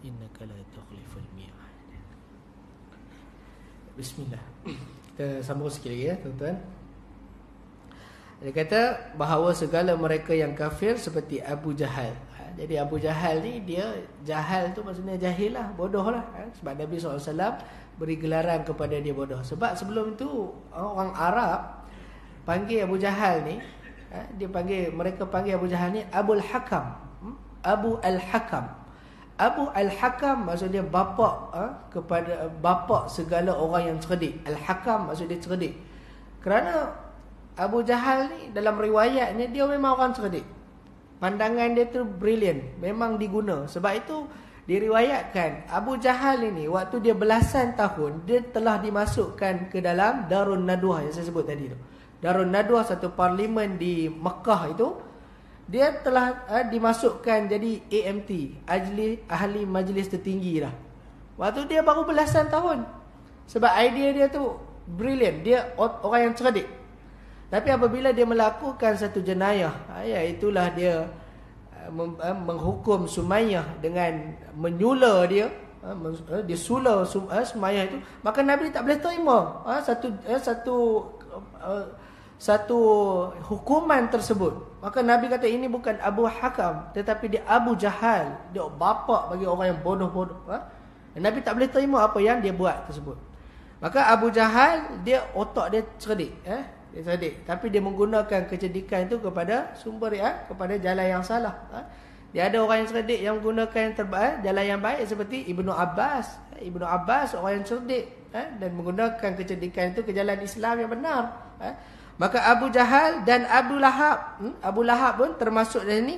innaka la tukhliful mi'ad. Bismillah. Kita sambung sikit lagi ya tuan-tuan. Dia kata bahawa segala mereka yang kafir seperti Abu Jahal. Jadi Abu Jahal ni dia jahal tu maksudnya jahil lah, bodoh lah. Sebab Nabi SAW beri gelaran kepada dia bodoh. Sebab sebelum itu orang Arab panggil Abu Jahal ni, mereka panggil Abu Jahal ni Abul Hakam, Abu Al-Hakam. Abu Al-Hakam maksudnya bapa kepada bapa segala orang yang cerdik. Al-Hakam maksudnya cerdik. Kerana Abu Jahal ni dalam riwayatnya dia memang orang cerdik. Pandangan dia tu brilliant, memang diguna. Sebab itu diriwayatkan Abu Jahal ini waktu dia belasan tahun dia telah dimasukkan ke dalam Darun Nadwah yang saya sebut tadi tu. Darun Nadwah, satu parlimen di Mekah itu, dia telah dimasukkan jadi AMT, ahli majlis tertinggi dah. Waktu dia baru belasan tahun. Sebab idea dia tu brilliant, dia orang yang cerdik. Tapi apabila dia melakukan satu jenayah, iaitulah dia menghukum Sumayyah dengan menyula dia, dia sula Sumayyah itu, maka Nabi tak boleh terima satu hukuman tersebut. Maka Nabi kata ini bukan Abu Hakam, tetapi dia Abu Jahal, dia bapa bagi orang yang bodoh-bodoh. Nabi tak boleh terima apa yang dia buat tersebut. Maka Abu Jahal dia otak dia cerdik, dia cerdik, tapi dia menggunakan kecerdikan itu kepada sumber kepada jalan yang salah. Dia ada orang yang cerdik yang menggunakan yang terbaik, jalan yang baik, seperti Ibnu Abbas. Ibnu Abbas orang yang cerdik dan menggunakan kecerdikan itu ke jalan Islam yang benar. Maka Abu Jahal dan Abu Lahab, Abu Lahab pun termasuk dari ini.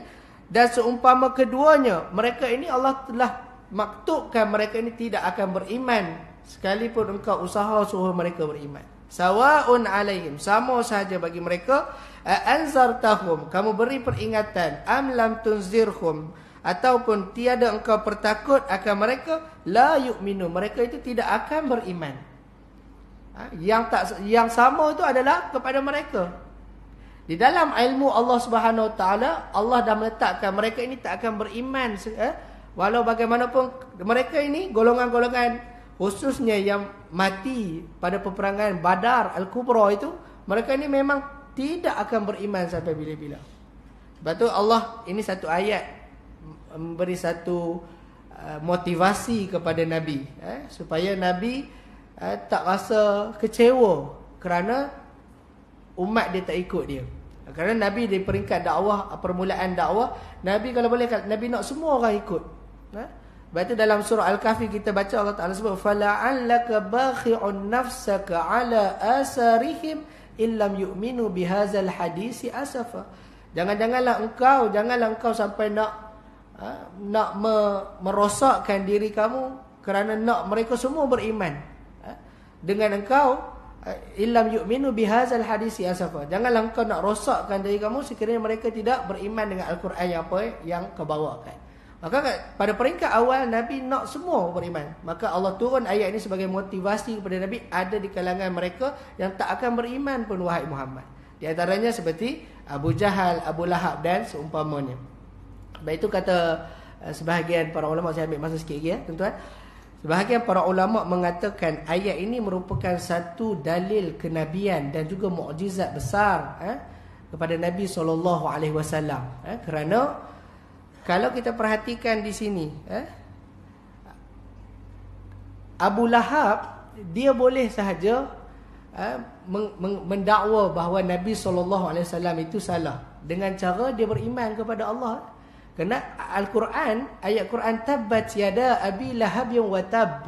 Dan seumpama keduanya, mereka ini Allah telah maktubkan mereka ini tidak akan beriman sekalipun engkau usaha suruh mereka beriman. Sawa'un alaihim, sama sahaja bagi mereka. Anzartahum, kamu beri peringatan, am lam tunzirhum, ataupun tiada engkau pertakut akan mereka, la yu'minu, mereka itu tidak akan beriman. Yang sama itu adalah kepada mereka. Di dalam ilmu Allah Subhanahu Wa Taala, Allah dah meletakkan mereka ini tak akan beriman walau bagaimanapun. Mereka ini golongan-golongan khususnya yang mati pada peperangan Badar Al-Kubra itu, mereka ini memang tidak akan beriman sampai bila-bila. Sebab tu Allah ini satu ayat memberi satu motivasi kepada Nabi, supaya Nabi tak rasa kecewa kerana umat dia tak ikut dia. Kerana Nabi di peringkat dakwah, permulaan dakwah, Nabi kalau boleh, Nabi nak semua orang ikut. Sebab itu dalam surah Al-Kahfi kita baca Allah Ta'ala sebut, fala'allaka bakhi'un nafsaka ala asarihim illam yu'minu bihazal hadisi asafa. Janganlah engkau sampai nak merosakkan diri kamu kerana nak mereka semua beriman dengan engkau. Illam yu'minu bihazal hadisi asafa. Janganlah engkau nak rosakkan diri kamu sekiranya mereka tidak beriman dengan Al-Quran yang kau bawakan. Maka pada peringkat awal Nabi nak semua beriman. Maka Allah turun ayat ini sebagai motivasi kepada Nabi. Ada di kalangan mereka yang tak akan beriman pun, wahai Muhammad. Di antaranya seperti Abu Jahal, Abu Lahab dan seumpamanya. Baik, itu kata sebahagian para ulama. Saya ambil masa sikit lagi ya tuan-tuan. Sebahagian para ulama mengatakan ayat ini merupakan satu dalil kenabian dan juga mukjizat besar kepada Nabi SAW. Kerana kalau kita perhatikan di sini, Abu Lahab dia boleh sahaja mendakwa bahawa Nabi SAW itu salah dengan cara dia beriman kepada Allah. Kerana Al-Quran, ayat Quran tabbat yada abi lahab wa tab,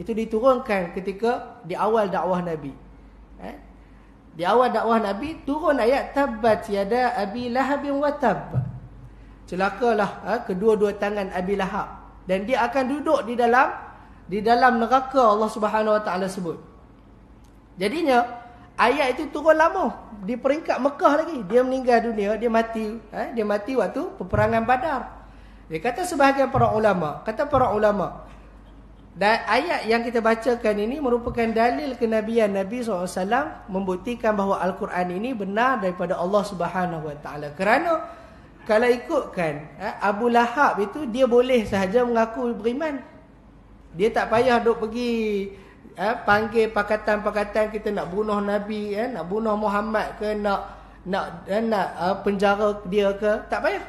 itu diturunkan ketika di awal dakwah Nabi. Di awal dakwah Nabi turun ayat tabbat yada abi lahab wa tab. Celakalah kedua-dua tangan Abi Lahab, dan dia akan duduk di dalam neraka Allah Subhanahu Wa Taala sebut. Jadinya ayat itu turun lama di peringkat Mekah lagi. Dia meninggal dunia, dia mati waktu peperangan Badar. Dia kata sebahagian para ulama, dan ayat yang kita bacakan ini merupakan dalil kenabian Nabi SAW, membuktikan bahawa Al-Quran ini benar daripada Allah Subhanahu Wa Taala. Kerana kalau ikutkan Abu Lahab itu, dia boleh sahaja mengaku beriman. Dia tak payah duk pergi panggil pakatan-pakatan kita nak bunuh Nabi, nak bunuh Muhammad ke, nak penjara dia ke, tak payah.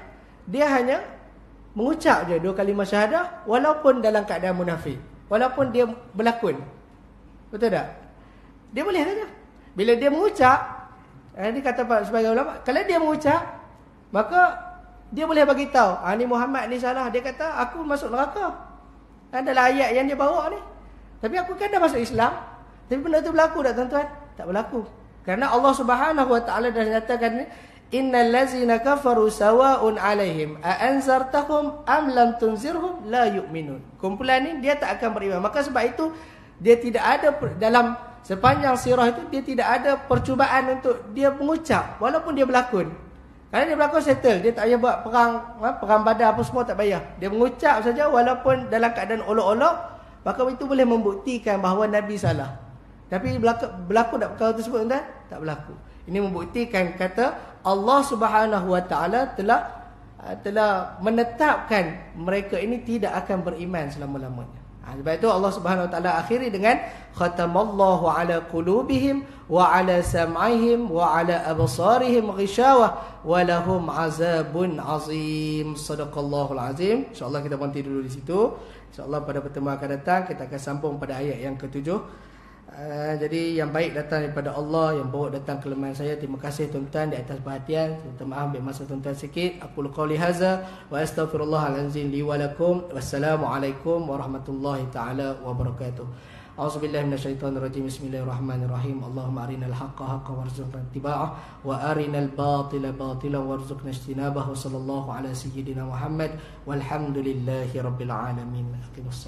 Dia hanya mengucap je 2 kalimah syahadah walaupun dalam keadaan munafik, walaupun dia berlakon. Betul tak? Dia boleh saja. Bila dia mengucap, dia kata sebagai ulama, kalau dia mengucap, maka dia boleh bagi tahu, ni Muhammad ni salah. Dia kata aku masuk neraka. Adalah ayat yang dia bawa ni. Tapi aku kan dah masuk Islam. Tapi benda tu berlaku tak tuan-tuan? Tak berlaku. Kerana Allah Subhanahu Wa Taala dah nyatakan, innal ladzina kafaru sawa'un 'alaihim a anzartahum am lam tunzirhum la yu'minun. Kumpulan ni dia tak akan beriman. Maka sebab itu dia tidak ada dalam sepanjang sirah itu, dia tidak ada percubaan untuk dia mengucap walaupun dia berlakon. Kalau dia berlakon settle, dia tak payah buat perang Badar apa semua, tak payah. Dia mengucap saja walaupun dalam keadaan olok-olok, maka itu boleh membuktikan bahawa Nabi salah. Tapi berlaku tak perkara tersebut tuan? Tak berlaku. Ini membuktikan kata Allah Subhanahu Wa Taala telah menetapkan mereka ini tidak akan beriman selama-lamanya. Sebab itu Allah Subhanahu Wa Taala akhiri dengan khatamallahu ala qulubihim wa ala sam'ihim wa ala absarihim ghishawah wa lahum azabun azim. Sadaqallahul azim. InsyaAllah kita berhenti dulu di situ. InsyaAllah pada pertemuan akan datang kita akan sambung pada ayat yang ke-7. Jadi yang baik datang daripada Allah, yang buruk datang kelemahan saya. Terima kasih tuan-tuan di atas perhatian. Minta maaf ambil masa tuan-tuan sikit. Aku qauli hadza wa astaghfirullahalazim li wa lakum. Wassalamualaikum warahmatullahi taala wabarakatuh. A'udzubillahi minasyaitonirrajim. Bismillahirrahmanirrahim. Allahumma arinal haqqa haqqan warzuqna ittiba'ah wa arinal batila batilan warzuqna ijtinabah. Wa sallallahu ala sayyidina Muhammad walhamdulillahi rabbil alamin. Aqimus